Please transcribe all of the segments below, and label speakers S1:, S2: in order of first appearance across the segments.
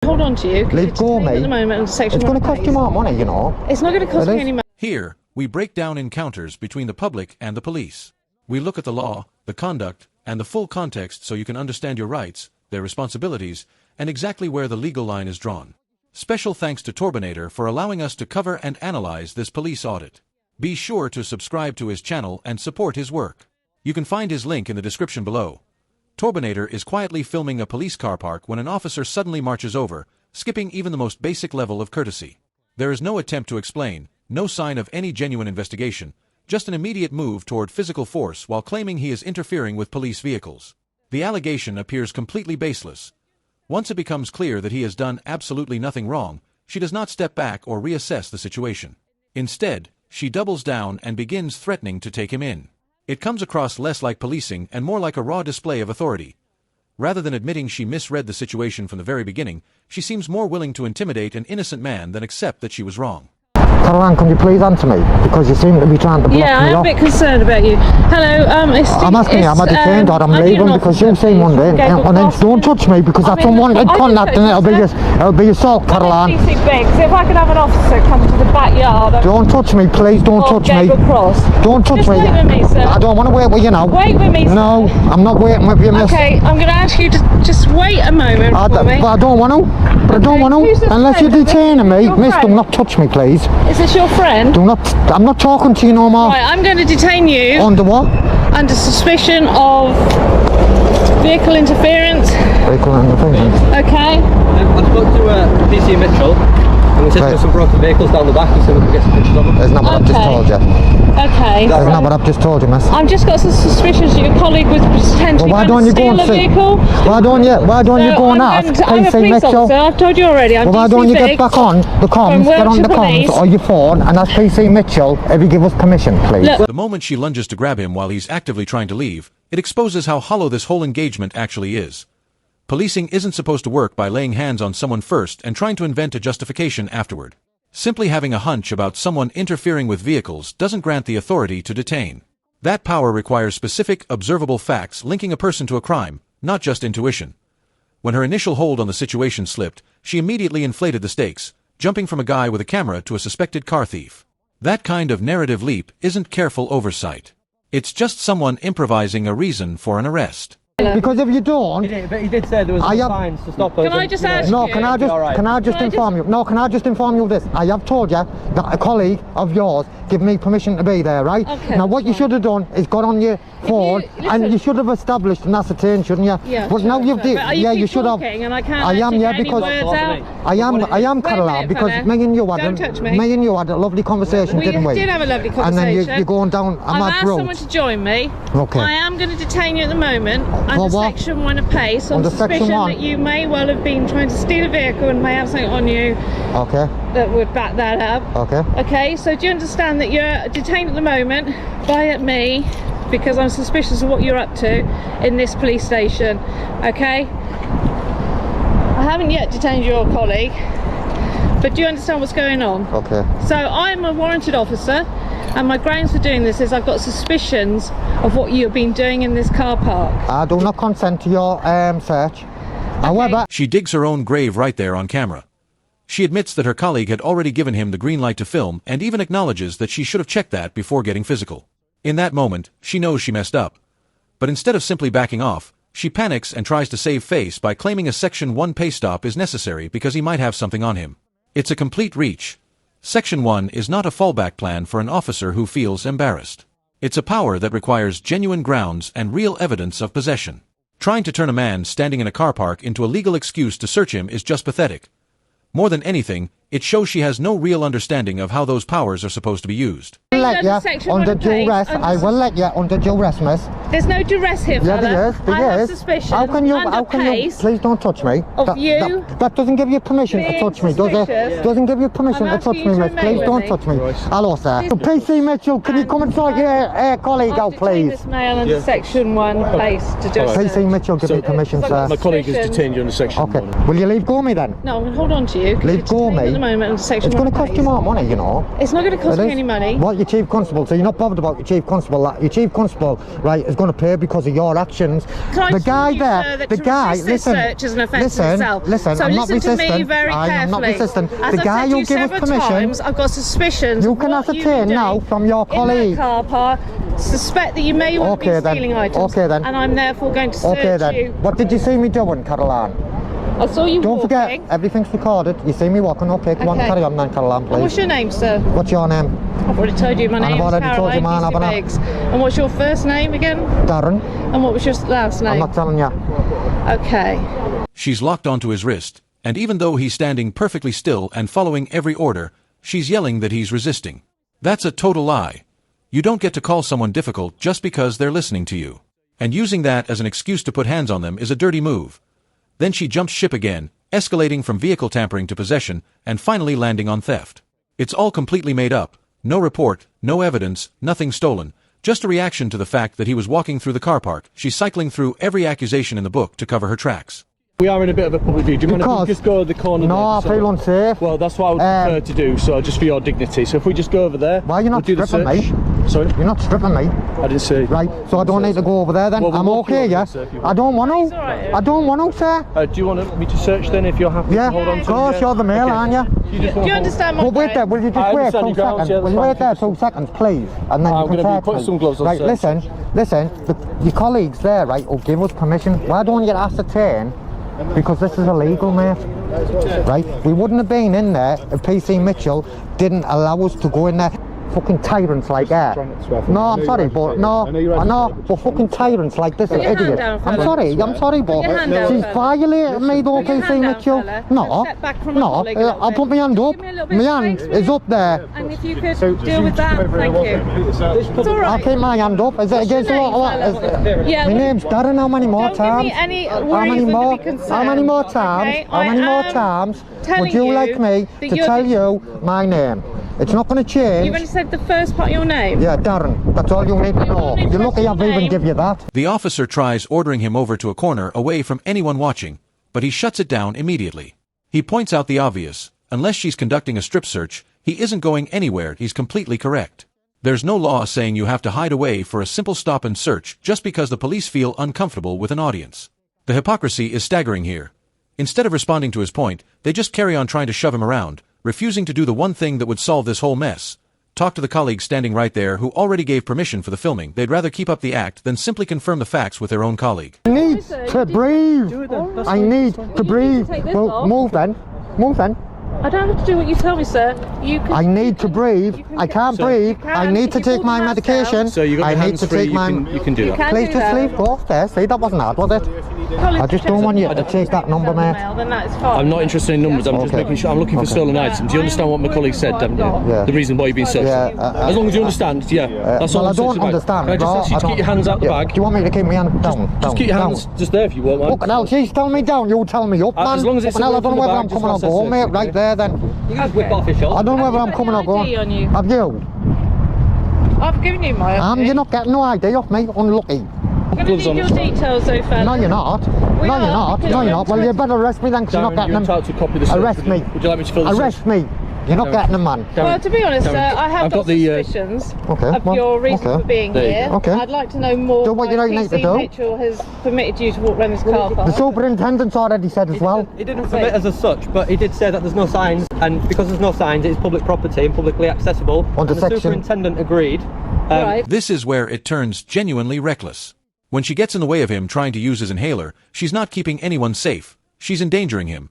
S1: Hold on to you.
S2: Leave go, mate.
S1: At the moment,
S2: it's going to cost you more money, you know.
S1: It's not going to cost me any money.
S3: Here, we break down encounters between the public and the police. We look at the law, the conduct, and the full context so you can understand your rights, their responsibilities, and exactly where the legal line is drawn. Special thanks to Torbinator for allowing us to cover and analyze this police audit. Be sure to subscribe to his channel and support his work. You can find his link in the description below. Torbinator is quietly filming a police car park when an officer suddenly marches over, skipping even the most basic level of courtesy. There is no attempt to explain, no sign of any genuine investigation, just an immediate move toward physical force while claiming he is interfering with police vehicles. The allegation appears completely baseless. Once it becomes clear that he has done absolutely nothing wrong, she does not step back or reassess the situation. Instead, she doubles down and begins threatening to take him in. It comes across less like policing and more like a raw display of authority. Rather than admitting she misread the situation from the very beginning, she seems more willing to intimidate an innocent man than accept that she was wrong.
S2: Caroline, can you please answer me? Because you seem to be trying to block me off.
S1: Yeah, I'm a bit concerned about you. Hello,
S2: I'm asking you, am I detained or I'm leaving because you've seen one day and then don't touch me because that's unwanted contact and it'll be assault, Caroline.
S1: So if I could have an officer come to the backyard.
S2: Don't touch me, please, don't touch me. Don't touch me.
S1: Wait with me, sir.
S2: I don't want to wait with you now.
S1: Wait with me, sir.
S2: No, I'm not waiting with you, miss.
S1: Okay, I'm going to ask you to just wait a moment for me.
S2: But I don't want to. But I don't want to. Unless you're detaining me, miss, do not touch me, please.
S1: Is this your friend?
S2: I'm not talking to you no more.
S1: Right, I'm going to detain you.
S2: Under what?
S1: Under suspicion of vehicle interference.
S2: Vehicle interference.
S1: Okay.
S4: I spoke to PC Mitchell, and we said there were some broken vehicles down the back. He said we could get some pictures of them.
S2: Isn't that what I've just told you?
S1: Okay.
S2: Isn't that what I've just told you, miss?
S1: I've just got some suspicions that your colleague was potentially going to steal a vehicle.
S2: Why don't you go and ask
S1: I'm a police officer, I've told you already.
S2: Well, why don't you get back on the comms, get on the comms or your phone and ask PC Mitchell if he give us permission, please.
S1: Look.
S3: The moment she lunges to grab him while he's actively trying to leave, it exposes how hollow this whole engagement actually is. Policing isn't supposed to work by laying hands on someone first and trying to invent a justification afterward. Simply having a hunch about someone interfering with vehicles doesn't grant the authority to detain. That power requires specific, observable facts linking a person to a crime, not just intuition. When her initial hold on the situation slipped, she immediately inflated the stakes, jumping from a guy with a camera to a suspected car thief. That kind of narrative leap isn't careful oversight. It's just someone improvising a reason for an arrest.
S2: Because if you don't,
S4: But he did say there was no signs to stop us.
S1: Can I just ask
S2: no,
S1: you?
S2: can I just inform you? No, can I just inform you of this? I have told you that a colleague of yours gave me permission to be there, right?
S1: Okay,
S2: now what you should have done is got on your phone and you should have established and ascertained, shouldn't you?
S1: Yeah.
S2: But now you've did.
S1: Yeah,
S2: you should have.
S1: And I can't
S2: I am, yeah,
S1: any
S2: because
S1: words out.
S2: I am Caroline, because me and you had a lovely conversation, didn't we?
S1: We did have a lovely conversation.
S2: And then you're going down a
S1: I've
S2: mad
S1: asked
S2: road.
S1: someone to join me.
S2: Okay.
S1: I am going to detain you at the moment under
S2: what?
S1: Section 1 of PACE on
S2: Under Section
S1: suspicion
S2: 1?
S1: that you may well have been trying to steal a vehicle and may have something on you
S2: Okay.
S1: that would back that up.
S2: Okay.
S1: Okay, so do you understand that you're detained at the moment by me because I'm suspicious of what you're up to in this police station, okay? I haven't yet detained your colleague, but do you understand what's going on?
S2: Okay.
S1: So I'm a warranted officer, and my grounds for doing this is I've got suspicions of what you've been doing in this car park.
S2: I do not consent to your search. However,
S3: she digs her own grave right there on camera. She admits that her colleague had already given him the green light to film and even acknowledges that she should have checked that before getting physical. In that moment, she knows she messed up. But instead of simply backing off, she panics and tries to save face by claiming a Section 1 pay stop is necessary because he might have something on him. It's a complete reach. Section 1 is not a fallback plan for an officer who feels embarrassed. It's a power that requires genuine grounds and real evidence of possession. Trying to turn a man standing in a car park into a legal excuse to search him is just pathetic. More than anything, it shows she has no real understanding of how those powers are supposed to be used.
S2: I will let you under duress, miss.
S1: There's no duress here, fella.
S2: Yeah, there
S1: I have
S2: is.
S1: suspicion
S2: How can you, please don't touch me. That doesn't give you permission to touch me, does it? Doesn't give you permission to touch me, miss. Please don't touch me. Hello, sir. PC Mitchell, can you come and sort your colleague out, please?
S1: This male under Section 1 place to do
S2: PC Mitchell, give me permission, sir.
S5: My colleague has detained you under Section 1.
S2: Okay. Will you leave go me then?
S1: No, I'm going to hold on to you.
S2: Leave go me.
S1: At the moment, under Section
S2: It's going to cost you more money, you know.
S1: It's not going to cost me any money.
S2: What, your chief constable? So you're not bothered about your chief constable? Your chief constable, right, is going to pay because of your actions.
S1: Can
S2: The guy there, the guy, listen,
S1: search is an offence in
S2: listen,
S1: itself.
S2: listen,
S1: So
S2: I'm not
S1: listen to me
S2: resistant.
S1: very
S2: I am not
S1: carefully.
S2: resistant.
S1: As
S2: The
S1: I've
S2: guy
S1: said to
S2: who
S1: you
S2: gave us
S1: several
S2: permission,
S1: times, I've got suspicions.
S2: you can
S1: of what
S2: ascertain
S1: you
S2: now
S1: do
S2: from your colleague.
S1: in that car park. Suspect that you may well
S2: Okay,
S1: be
S2: then.
S1: stealing items.
S2: Okay, then.
S1: And I'm therefore going to search
S2: Okay then.
S1: you.
S2: What did you see me doing, Caroline?
S1: I saw you
S2: Don't
S1: walking.
S2: forget, everything's recorded. You see me walking. Okay, come on,
S1: Okay.
S2: carry on then, Caroline,
S1: And what's
S2: please.
S1: your name, sir?
S2: What's your name?
S1: I've already told you my
S2: And I've
S1: name is
S2: already told you
S1: Caroline
S2: mine, haven't I?
S1: Biggs. And what's your first name again?
S2: Darren.
S1: And what was your last name?
S2: I'm not telling you.
S1: Okay.
S3: She's locked onto his wrist, and even though he's standing perfectly still and following every order, she's yelling that he's resisting. That's a total lie. You don't get to call someone difficult just because they're listening to you. And using that as an excuse to put hands on them is a dirty move. Then she jumps ship again, escalating from vehicle tampering to possession, and finally landing on theft. It's all completely made up. No report, no evidence, nothing stolen. Just a reaction to the fact that he was walking through the car park. She's cycling through every accusation in the book to cover her tracks.
S5: We are in a bit of a public view. Do you mind if we just go to the corner
S2: No, I
S5: there?
S2: feel unsafe.
S5: Well, that's what I would prefer to do, so just for your dignity. So if we just go over there...
S2: Why are you not
S5: we'll do the
S2: stripping
S5: search.
S2: me?
S5: Sorry?
S2: You're not stripping me.
S5: I didn't say...
S2: Right, so I don't need to go over there then.
S5: Well, we'll
S2: I'm
S5: walk you
S2: okay,
S5: over
S2: yeah?
S5: there, sir, if you want.
S2: I don't want
S1: He's
S2: to.
S1: all right.
S2: I don't want to, sir.
S5: do you want me to search then if you're happy
S2: Yeah,
S5: to hold on
S2: of
S5: to
S2: course,
S5: it?
S2: you're the male, aren't you?
S1: Do you understand my
S2: Well, wait
S1: point?
S2: there, will you
S5: I
S2: just wait
S5: understand
S2: 2
S5: your grounds,
S2: seconds?
S5: yeah,
S2: Will
S5: that's
S2: you
S5: fine.
S2: wait there 2 seconds, please? And then
S5: I'm
S2: you can
S5: gonna
S2: talk
S5: put
S2: to me.
S5: some gloves on,
S2: Right,
S5: sir.
S2: listen, your colleagues there, right, will give us permission. Why don't you ascertain? Because this is illegal, mate. Right? We wouldn't have been in there if PC Mitchell didn't allow us to go in there. Fucking tyrants like that. No, I'm sorry, but no, I know, but fucking tyrants like this,
S1: Put your hand
S2: idiot.
S1: down,
S2: I'm
S1: fella.
S2: sorry,
S1: your hand
S2: but
S1: down,
S2: she's
S1: fella.
S2: violated me, though,
S1: Put your
S2: PC
S1: hand down,
S2: Mitchell.
S1: fella.
S2: No,
S1: Step back from my
S2: no,
S1: colleague a little
S2: I'll
S1: bit.
S2: put my hand up.
S1: Give me a little bit
S2: My
S1: of
S2: hand
S1: space, will
S2: is
S1: you?
S2: up there.
S1: And if you could deal with that, thank you. It's all
S2: I'll
S1: right.
S2: keep my hand up. Is it
S1: What's your
S2: against the
S1: name,
S2: law?
S1: fella? Yeah,
S2: My
S1: well,
S2: name's Darren. How many more
S1: don't give
S2: times?
S1: me any
S2: How many
S1: reason
S2: more?
S1: to be concerned.
S2: How many more times?
S1: Okay,
S2: How many
S1: I
S2: more
S1: am
S2: times
S1: telling
S2: would you
S1: you
S2: like me
S1: that
S2: to
S1: you're
S2: tell
S1: the-
S2: you my name? It's not going to change.
S1: You've only said the first part of your name.
S2: Yeah, Darren. That's all you need to know.
S1: only
S2: You're
S1: press
S2: lucky
S1: your
S2: I've even
S1: name.
S2: give you that.
S3: The officer tries ordering him over to a corner away from anyone watching, but he shuts it down immediately. He points out the obvious. Unless she's conducting a strip search, he isn't going anywhere. He's completely correct. There's no law saying you have to hide away for a simple stop and search just because the police feel uncomfortable with an audience. The hypocrisy is staggering here. Instead of responding to his point, they just carry on trying to shove him around, refusing to do the one thing that would solve this whole mess. Talk to the colleagues standing right there who already gave permission for the filming. They'd rather keep up the act than simply confirm the facts with their own colleague.
S2: I need to breathe. I need to breathe.
S1: take this
S2: Well,
S1: off.
S2: move then. Move then.
S1: I don't have to do what you tell me, sir. You can.
S2: I need to breathe. I can't breathe.
S1: you
S2: I
S1: can,
S2: need
S1: if
S2: to
S1: you
S2: take
S1: pull
S2: my
S1: the mask
S2: medication.
S5: So you got
S2: I
S5: your
S2: need
S5: hands
S2: to
S5: free,
S2: take my...
S5: you can do
S1: You
S5: that.
S1: can
S2: Please
S1: do
S2: just
S1: that.
S2: leave. Go off there. See, that wasn't hard, was it? I just don't want you to take that number, mate.
S1: Then that's fine.
S5: I'm not interested in numbers, I'm just
S2: Okay.
S5: making sure I'm looking for stolen items. Do you understand what my colleague said, haven't you?
S2: Yeah.
S5: The reason why you've been searched.
S2: Yeah,
S5: As long as you understand, yeah. That's all
S2: well, I
S5: I'm saying
S2: don't
S5: about.
S2: understand.
S5: Can I just ask you to keep your hands out the
S2: Yeah.
S5: bag?
S2: Do you want me to keep my hand down?
S5: Just keep your hands just there if you want, man.
S2: Fucking hell, she's telling me down, you tell me up, man.
S5: As long as it's
S2: Fucking hell, I
S5: away
S2: don't
S5: from
S2: know
S5: the
S2: whether
S5: bag,
S2: I'm
S5: just
S2: coming or
S5: process
S2: going,
S5: it,
S2: mate.
S5: okay?
S2: Right there, then.
S4: You guys whip off your
S2: I
S4: shoulder.
S2: don't know whether I'm
S1: Have you
S2: coming or
S1: got any ID
S2: going.
S1: on you?
S2: Have you?
S1: I've given you my ID.
S2: You're not getting no ID off me. Unlucky.
S1: I'm going
S5: gloves
S1: to
S5: on.
S1: need your details, though, fella.
S2: No, you're not.
S1: We
S2: No,
S1: are,
S2: you're not.
S1: because
S2: No, you're
S1: I'm
S2: not. Well, you better arrest me then, because you're not
S5: Darren,
S2: getting
S5: you're
S2: them.
S5: entitled to copy the search.
S2: Arrest me.
S5: Would you like me to fill the
S2: Arrest me. You're not getting them, man.
S1: Well, to be honest, sir, I have
S5: I've
S1: got
S5: got the,
S1: suspicions
S2: Okay,
S1: of
S2: well,
S1: your reason
S2: okay.
S1: for being
S5: There you
S1: here.
S5: go.
S2: Okay.
S1: I'd like to know more.
S2: Do what you
S1: why
S2: don't need to
S1: PC
S2: do.
S1: Mitchell has permitted you to walk around this car
S2: The
S1: park.
S2: superintendent's already said as well.
S4: He didn't permit us as such, but he did say that there's no signs, and because there's no signs, it's public property and publicly accessible.
S2: Under
S4: and the
S2: section-
S4: superintendent agreed.
S1: Right.
S3: This is where it turns genuinely reckless. When she gets in the way of him trying to use his inhaler, she's not keeping anyone safe. She's endangering him.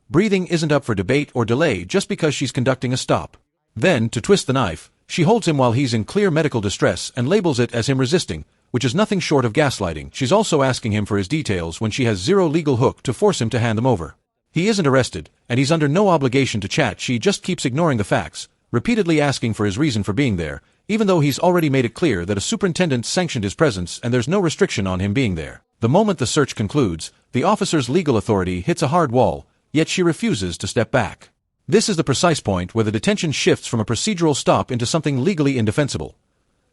S3: Breathing isn't up for debate or delay just because she's conducting a stop. Then, to twist the knife, she holds him while he's in clear medical distress and labels it as him resisting, which is nothing short of gaslighting. She's also asking him for his details when she has zero legal hook to force him to hand them over. He isn't arrested, and he's under no obligation to chat. She just keeps ignoring the facts, repeatedly asking for his reason for being there, even though he's already made it clear that a superintendent sanctioned his presence and there's no restriction on him being there. The moment the search concludes, the officer's legal authority hits a hard wall, yet she refuses to step back. This is the precise point where the detention shifts from a procedural stop into something legally indefensible.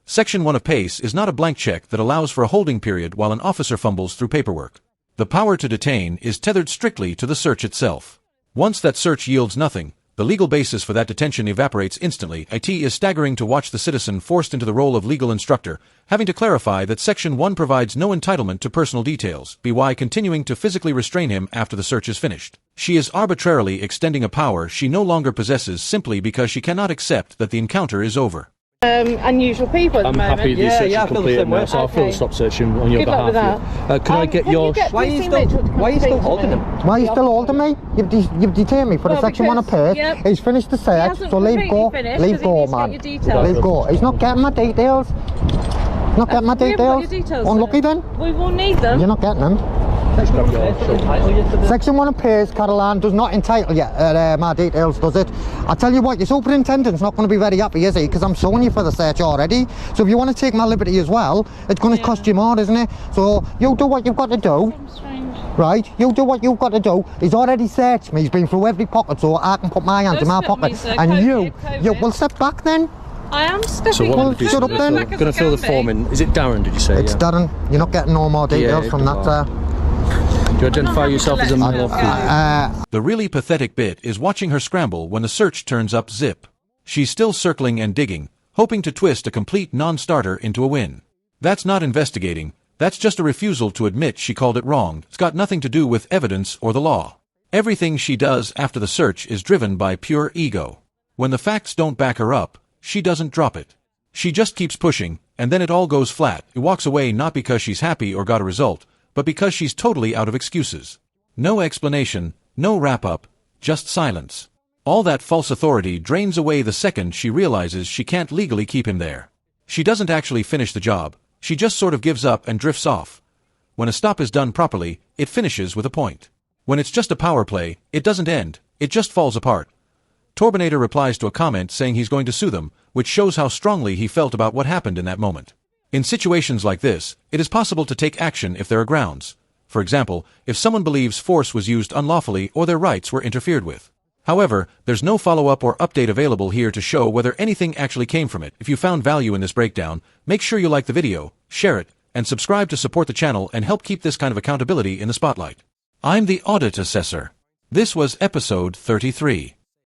S3: Section 1 of PACE is not a blank check that allows for a holding period while an officer fumbles through paperwork. The power to detain is tethered strictly to the search itself. Once that search yields nothing, The legal basis for that detention evaporates instantly. It is staggering to watch the citizen forced into the role of legal instructor, having to clarify that Section 1 provides no entitlement to personal details, by continuing to physically restrain him after the search is finished. She is arbitrarily extending a power she no longer possesses simply because she cannot accept that the encounter is over.
S1: Unusual people at the moment.
S5: I'm happy the search is completed now, so I'll fill the stop searching on your
S1: Good luck
S5: behalf.
S1: with that.
S5: Can I get your...
S4: Why are you still holding him?
S2: Why are you still holding me? You've detained me for the Section 1 appeal.
S1: Yep.
S2: He's finished the search, so leave go. Leave go, man. Leave go. He's not getting my details. He's not getting my details. Unlucky then?
S1: We will need them.
S2: You're not getting them. Section 1 appears, Caroline, does not entitle you my details, does it? I tell you what, your superintendent's not going to be very happy, is he? Because I'm suing you for the search already. So if you want to take my liberty as well, it's going to cost you more, isn't it? So you do what you've got to do. Right? You do what you've got to do. He's already searched me. He's been through every pocket, so I can put my hand in my pocket. And you will step back then.
S1: I am stepping.
S5: So what
S2: shut up then.
S5: Going to fill the form in. Is it Darren, did you say?
S2: It's Darren. You're not getting no more details from that.
S5: Do you identify yourself as a male or female?
S3: The really pathetic bit is watching her scramble when the search turns up zip. She's still circling and digging, hoping to twist a complete non-starter into a win. That's not investigating. That's just a refusal to admit she called it wrong. It's got nothing to do with evidence or the law. Everything she does after the search is driven by pure ego. When the facts don't back her up, she doesn't drop it. She just keeps pushing, and then it all goes flat. She walks away not because she's happy or got a result, but because she's totally out of excuses. No explanation, no wrap-up, just silence. All that false authority drains away the second she realizes she can't legally keep him there. She doesn't actually finish the job, she just sort of gives up and drifts off. When a stop is done properly, it finishes with a point. When it's just a power play, it doesn't end, it just falls apart. Torbinator replies to a comment saying he's going to sue them, which shows how strongly he felt about what happened in that moment. In situations like this, it is possible to take action if there are grounds. For example, if someone believes force was used unlawfully or their rights were interfered with. However, there's no follow-up or update available here to show whether anything actually came from it. If you found value in this breakdown, make sure you like the video, share it, and subscribe to support the channel and help keep this kind of accountability in the spotlight. I'm the Audit Assessor. This was episode 33.